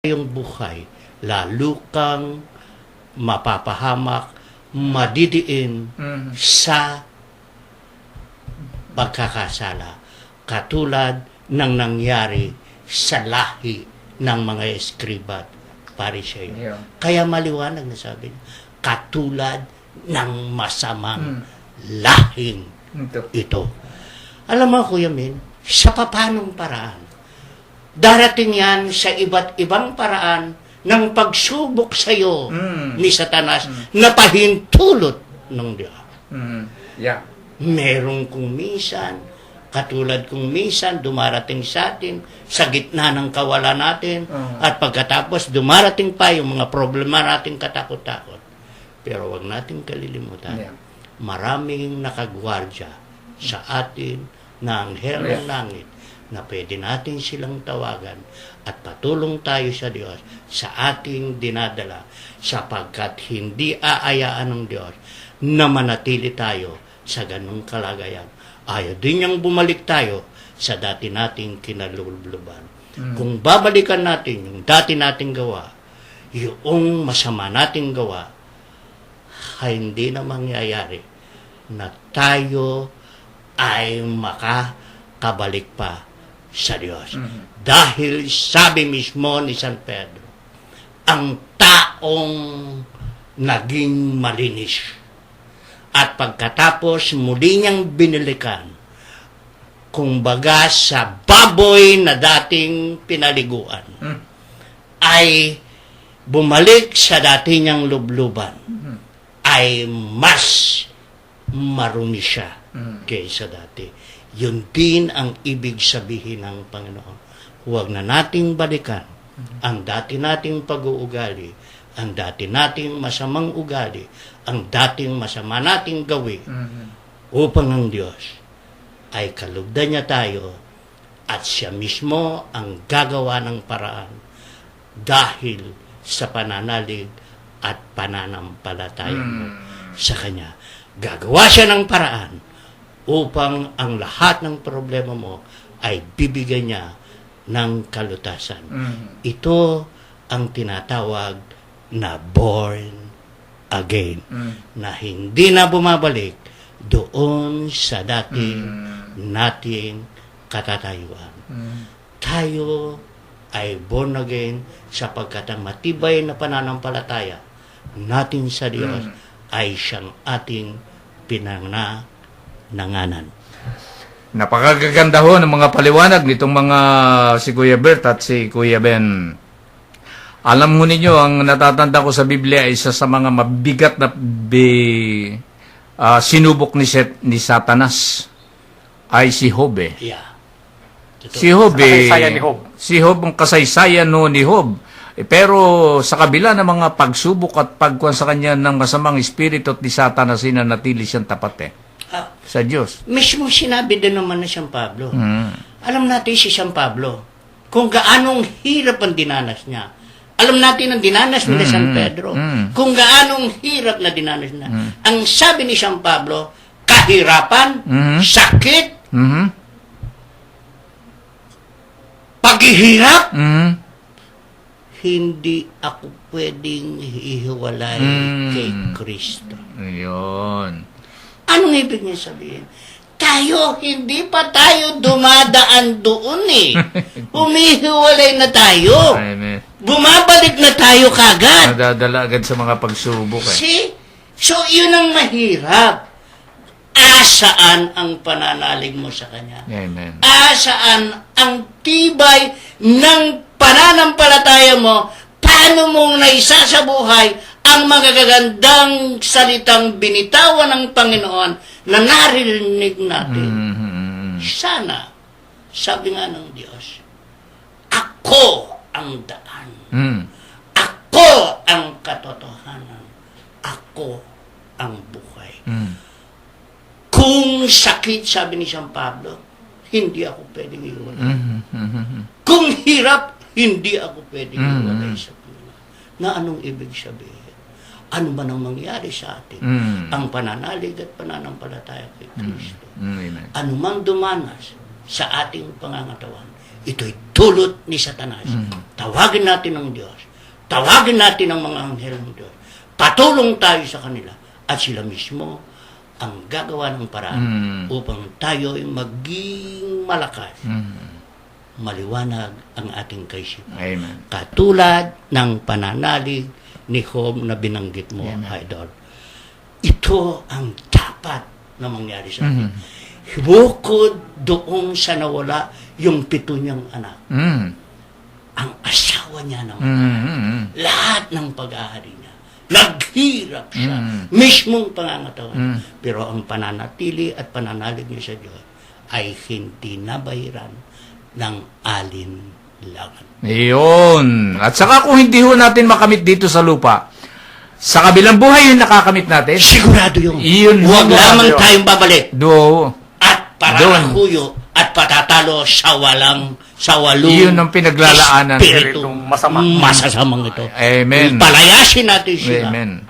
yung buhay, lalo kang mapapahamak, madidiin sa pagkakasala. Katulad ng nangyari sa lahi ng mga eskriba at pariseo. Yeah. Kaya maliwanag na sabi niya, katulad ng masamang lahing ito. Alam mo, Kuya Min, sa papanong paraan, darating yan sa iba't ibang paraan ng pagsubok sa iyo ni Satanas na pahintulot ng Diyos. Yeah. Merong kung minsan, katulad kung minsan dumarating sa atin sa gitna ng kawalan natin at pagkatapos dumarating pa yung mga problema nating katakot-takot. Pero wag nating kalilimutan, maraming nakagwardya sa atin na anghel ng langit na pwede natin silang tawagan at patulong tayo sa Diyos sa ating dinadala sapagkat hindi aayaan ng Diyos na manatili tayo sa ganung kalagayan. Ayaw din niyang bumalik tayo sa dati nating kinalulubluban. Kung babalikan natin yung dati nating gawa, yung masama nating gawa, ay hindi na mangyayari na tayo ay makakabalik pa sa Diyos. Dahil sabi mismo ni San Pedro, ang taong naging malinis at pagkatapos muli niyang binilikan, kumbaga sa baboy na dating pinaliguan, ay bumalik sa dati niyang lubluban, ay mas marumi siya kaysa dati. Yun din ang ibig sabihin ng Panginoon. Huwag na nating balikan ang dati nating pag-uugali, ang dati nating masamang ugali, ang dating masama nating gawi, upang ang Diyos ay kalugdan niya tayo at siya mismo ang gagawa ng paraan dahil sa pananalig at pananampalataya mo sa Kanya. Gagawa siya ng paraan upang ang lahat ng problema mo ay bibigyan niya ng kalutasan. Ito ang tinatawag na born again, na hindi na bumabalik doon sa dating nating katatayuan. Tayo ay born again sapagkat ang matibay na pananampalataya natin sa Diyos ay siyang ating pinanganganan. Napakaganda ho ng mga paliwanag nitong mga si Kuya Bert at si Kuya Ben. Alam mo ninyo, ang natatanda ko sa Biblia, isa sa mga mabigat na sinubok ni Satanas ay si Job. Yeah. Si Job, kasaysayan ni Job. Si Job ang kasaysayan no ni Job. Pero sa kabila ng mga pagsubok at pagkuhan sa kanya ng masamang espiritu at ni Satanas, nanatili siyang tapat sa Diyos. Mismo sinabi din naman na San Pablo. Alam natin si San Pablo, kung gaanong hirap ang dinanas niya. Alam natin ang dinanas ni San Pedro. Kung gaanong hirap na dinanas niya. Ang sabi ni San Pablo, kahirapan, sakit, paghihirap, hindi ako pwedeng hihiwalay kay Kristo. Ayun. Anong ibig niya sabihin? Tayo, hindi pa tayo dumadaan doon Humihiwalay na tayo. Amen. Bumabalik na tayo kagad. Nadadala agad sa mga pagsubok. See? So, yun ang mahirap. Asaan ang pananalig mo sa Kanya? Amen. Asaan ang tibay ng pananampalataya mo? Paano mong naisa sa buhay ang magagandang salitang binitawan ng Panginoon na narinig natin? Sana, sabi nga ng Diyos, ako ang daan. Ako ang katotohanan. Ako ang buhay. Kung sakit, sabi ni San Pablo, hindi ako pwedeng iwalay. Kung hirap, hindi ako pwedeng iwalay sa Panginoon. Na anong ibig sabihin? Ano man ang mangyari sa atin? Ang pananalig at pananampalataya kay Kristo. Amen. Ano mang dumanas sa ating pangangatawan, ito'y dulot ni Satanas. Tawagin natin ang Diyos. Tawagin natin ang mga anghel ng Diyos. Patulong tayo sa kanila. At sila mismo ang gagawa ng paraan upang tayo ay maging malakas. Maliwanag ang ating kaisipan. Amen. Katulad ng pananalig ni Job na binanggit mo, Idol. Ito ang dapat na mangyari sa atin. Bukod doon sa nawala yung 7 niyang anak. Ang asawa niya naman, lahat ng pag-aari niya, naghirap siya, mismong pangangatawan. Pero ang pananatili at pananalig niya sa Diyos ay hindi nabahiran ng alinlangan. Iyon. At saka kung hindi ho natin makamit dito sa lupa, sa kabilang buhay yung nakakamit natin. Sigurado yun. Iyon. Huwag lamang tayong babalik. Do. At parahuyo at patatalo sa walong Iyon ang pinaglalaanan. espiritu Masama. masasamang ito. Amen. Palayasin natin sila. Amen.